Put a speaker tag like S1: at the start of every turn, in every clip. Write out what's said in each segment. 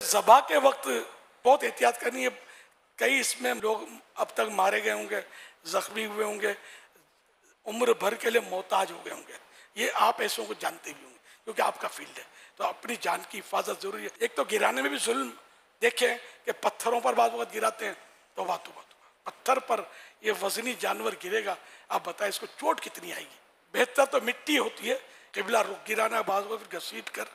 S1: ज़बा के वक्त बहुत एहतियात करनी है। कई इसमें लोग अब तक मारे गए होंगे, जख्मी हुए होंगे, उम्र भर के लिए मोहताज हो गए होंगे। ये आप ऐसों को जानते भी होंगे क्योंकि आपका फील्ड है, तो अपनी जान की हिफाजत जरूरी है। एक तो गिराने में भी जुल्म देखें कि पत्थरों पर बाद वक्त गिराते हैं, तो बात पत्थर पर ये वजनी जानवर गिरेगा, आप बताएं इसको चोट कितनी आएगी। बेहतर तो मिट्टी होती है, किबला रुख गिराना, बाद फिर घसीट कर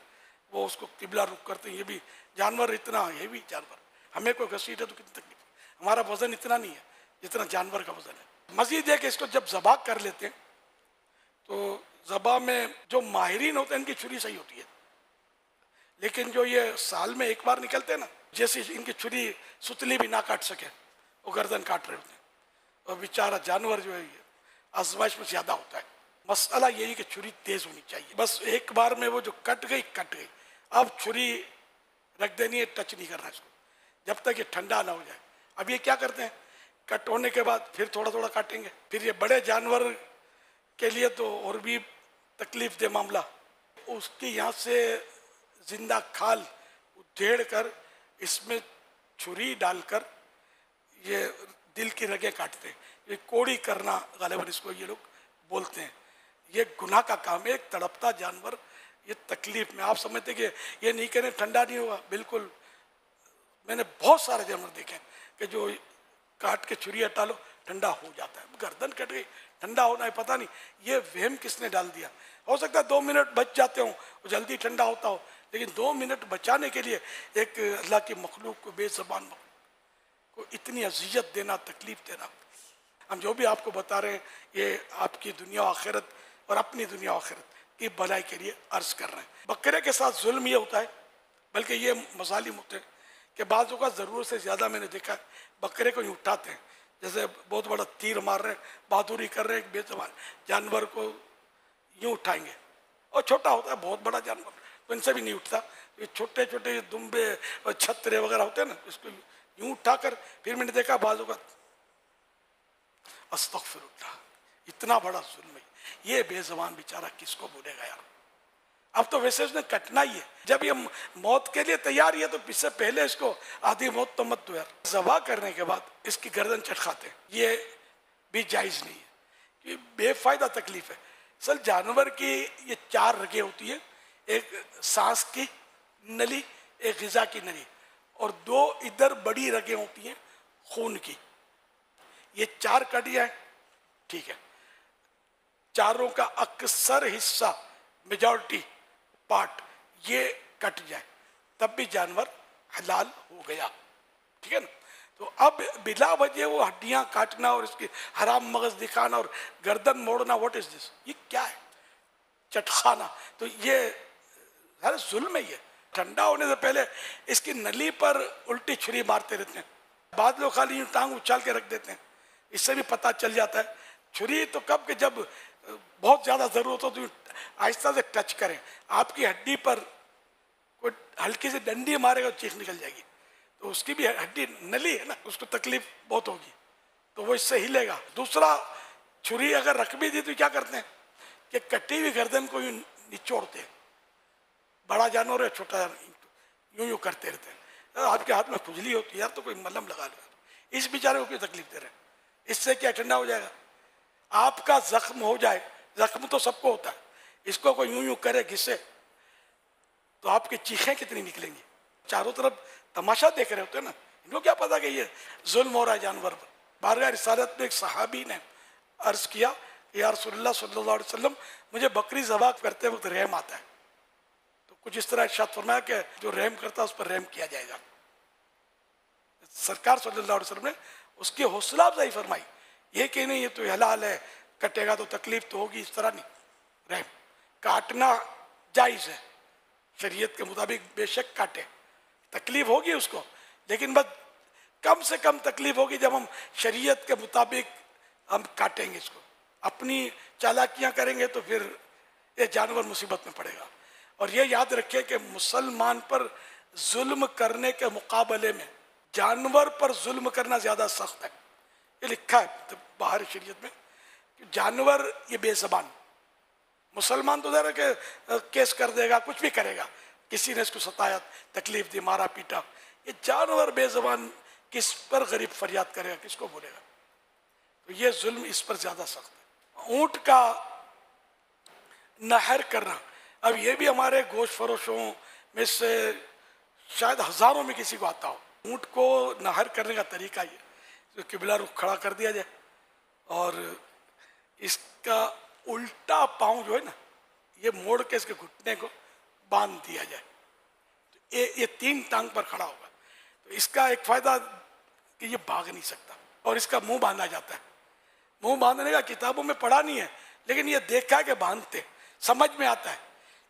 S1: वो उसको किबला रुख करते हैं। ये भी जानवर इतना हेवी जानवर, हमें कोई घसीटे तो कितनी तकलीफ। हमारा वजन इतना नहीं है जितना जानवर का वजन है। मजीद है कि इसको जब ज़बा कर लेते हैं तो ज़बा में जो माहिरीन होते हैं इनकी छुरी सही होती है, लेकिन जो ये साल में एक बार निकलते हैं ना, जैसे इनकी छुरी सुतली भी ना काट सके, वो गर्दन काट रहे होते हैं। और बेचारा जानवर जो है ये आजमाइश में ज़्यादा होता है। मसला यही कि छुरी तेज होनी चाहिए, बस एक बार में वो जो कट गई। अब छुरी रख देनी है, टच नहीं करना इसको जब तक ये ठंडा ना हो जाए। अब ये क्या करते हैं, कट होने के बाद फिर थोड़ा थोड़ा काटेंगे। फिर ये बड़े जानवर के लिए तो और भी तकलीफ दे मामला। उसके यहाँ से जिंदा खाल उधेड़ कर इसमें छुरी डालकर ये दिल की रगें काटते हैं। ये कोड़ी करना गालिबन इसको ये लोग बोलते हैं। ये गुनाह का काम है। एक तड़पता जानवर ये तकलीफ में, आप समझते कि ये नहीं करें ठंडा नहीं होगा, बिल्कुल। मैंने बहुत सारे जानवर देखे कि जो काट के छुरी हटा लो ठंडा हो जाता है। गर्दन कट गई, ठंडा होना है पता नहीं, ये वहम किसने डाल दिया। हो सकता है 2 मिनट बच जाते हों, जल्दी ठंडा होता हो, लेकिन 2 मिनट बचाने के लिए एक अल्लाह की मखलूक को, बेज़बान मखलूक को इतनी अजियत देना, तकलीफ देना। हम जो भी आपको बता रहे हैं ये आपकी दुनिया आखिरत और अपनी दुनिया आखिरत की भलाई के लिए अर्ज कर रहे हैं। बकरे के साथ जुल्म ये होता है, बल्कि ये मजालिम होते हैं कि बाज़ों का ज़रूरत से ज़्यादा मैंने देखा है बकरे को यूँ उठाते हैं, जैसे बहुत बड़ा तीर मार रहे हैं, बहादुरी कर रहे हैं। एक बेज़बान जानवर को यूँ उठाएंगे, और छोटा होता है, बहुत बड़ा जानवर तो इनसे भी नहीं उठता। ये छोटे छोटे दुम्बे और छतरे वगैरह होते हैं ना, इसको यूँ उठाकर फिर मैंने देखा बाज़ों का अस्तगफिरुल्लाह, इतना बड़ा जुल्म है। ये बेज़बान बेचारा किसको बोलेगा यार। अब तो वैसे उसने कटना ही है, जब ये मौत के लिए तैयार ही है तो इससे पहले इसको आधी मौत तो मत दो यार। ज़बा करने के बाद इसकी गर्दन चटखाते हैं, ये भी जायज़ नहीं है कि बेफायदा तकलीफ है। असल जानवर की ये 4 रगें होती है, एक सांस की नली, एक ग़िज़ा की नली, और 2 इधर बड़ी रगें होती हैं खून की। ये 4 कट जाए ठीक है, चारों का अक्सर हिस्सा, मेजॉरिटी पार्ट ये कट जाए तब भी जानवर हलाल हो गया, ठीक है ना। तो अब बिला वजह वो हड्डियां काटना और इसकी हराम मगज दिखाना और गर्दन मोड़ना, व्हाट इज दिस, ये क्या है, चटखाना। तो ये हर जुल्म है। ये ठंडा होने से पहले इसकी नली पर उल्टी छुरी मारते रहते हैं। बाद लोग खाली यूं टांग उछाल के रख देते हैं, इससे भी पता चल जाता है। छुरी तो कब के जब बहुत ज़्यादा ज़रूरत हो तो आहिस्ता से टच करें। आपकी हड्डी पर कोई हल्की सी डंडी मारेगा तो चीख निकल जाएगी, तो उसकी भी हड्डी नली है ना, उसको तकलीफ बहुत होगी, तो वो इससे हिलेगा। दूसरा, छुरी अगर रख भी दी तो क्या करते हैं कि कटी हुई गर्दन को यूँ निचोड़ते हैं। बड़ा जानवर है छोटा जानवर यूँ यूँ करते रहते हैं। आपके हाथ में खुजली होती है यार, तो कोई मलहम लगा लो। इस बेचारे को क्यों तकलीफ दे रहे हैं, इससे क्या ठंडा हो जाएगा। आपका जख्म हो जाए, जख्म तो सबको होता है, इसको कोई यूं यूं करे घिसे तो आपकी चीखें कितनी निकलेंगी। चारों तरफ तमाशा देख रहे होते हैं ना, इनको क्या पता कि ये जुल्म हो रहा है जानवर पर। बारगाह रिसालत में एक सहाबी ने अर्ज किया, या रसूलुल्लाह सल्लल्लाहु अलैहि वसल्लम, मुझे बकरी ज़बा करते वक्त रहम आता है। तो कुछ इस तरह इरशाद फरमाया कि जो रहम करता है उस पर रहम किया जाएगा। सरकार सल्लल्लाहु अलैहि वसल्लम ने उसकी हौसला अफजाई फरमाई, ये कि नहीं ये तो हलाल है, कटेगा तो तकलीफ तो होगी, इस तरह नहीं। रहम काटना जायज़ है शरीयत के मुताबिक, बेशक काटे, तकलीफ होगी उसको, लेकिन बस कम से कम तकलीफ होगी जब हम शरीयत के मुताबिक हम काटेंगे इसको। अपनी चालाकियां करेंगे तो फिर ये जानवर मुसीबत में पड़ेगा। और ये याद रखें कि मुसलमान पर जुल्म करने के मुकाबले में जानवर पर जुल्म करना ज़्यादा सख्त है। ये लिखा है तो बाहर शरीयत में, जानवर ये बेज़बान, मुसलमान तो ज़रा के केस कर देगा, कुछ भी करेगा, किसी ने इसको सताया, तकलीफ दी, मारा पीटा। ये जानवर बेज़बान किस पर गरीब फरियाद करेगा, किसको बोलेगा? तो ये जुल्म इस पर ज्यादा सख्त है। ऊंट का नहर करना, अब ये भी हमारे गोश्त फरोशों में से शायद हजारों में किसी को आता हो। ऊंट को नहर करने का तरीका ये, तो किबला रुख खड़ा कर दिया जाए और इसका उल्टा पांव जो है ना, ये मोड़ के इसके घुटने को बांध दिया जाए, तो ये 3 टांग पर खड़ा होगा। तो इसका एक फायदा कि ये भाग नहीं सकता। और इसका मुंह बांधा जाता है। मुंह बांधने का किताबों में पढ़ा नहीं है, लेकिन ये देखा है कि बांधते, समझ में आता है।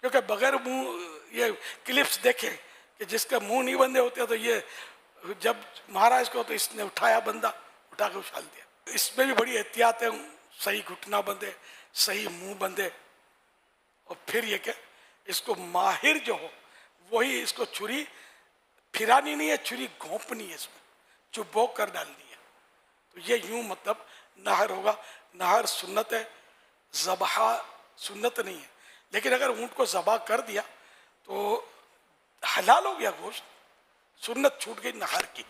S1: क्योंकि बगैर मुंह ये क्लिप्स देखे कि जिसका मुंह नहीं बंधे होते, तो ये जब मारा इसको तो इसने उठाया, बंदा उठा के उछाल दिया। इसमें भी बड़ी एहतियात है, सही घुटना बंधे, सही मुंह बंधे। और फिर ये क्या, इसको माहिर जो हो वही इसको छुरी फिरानी नहीं है, छुरी घोंपनी है, इसमें चुबो कर डालनी है। तो ये यूं मतलब नहर होगा। नहर सुन्नत है, ज़बहा सुन्नत नहीं है। लेकिन अगर ऊंट को ज़बा कर दिया तो हलाल हो गया गोश्त, सुन्नत छूट गई नहर की।